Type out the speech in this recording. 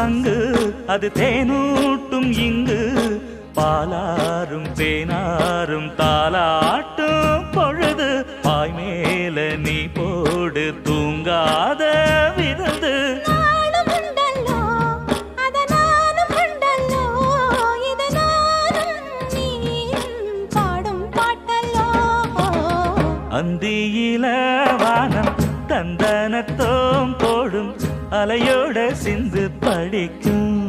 சங்கு அது தேனூட்டும் இங்கு பாலாரும் தேனாரும் தாலாட்டும் பொழுது பாய் மேல நீ போடு தூங்காத விருந்து அந்தியில வானம் தந்தனத்தோம் போடும் அலையோட சிந்து படிக்கும்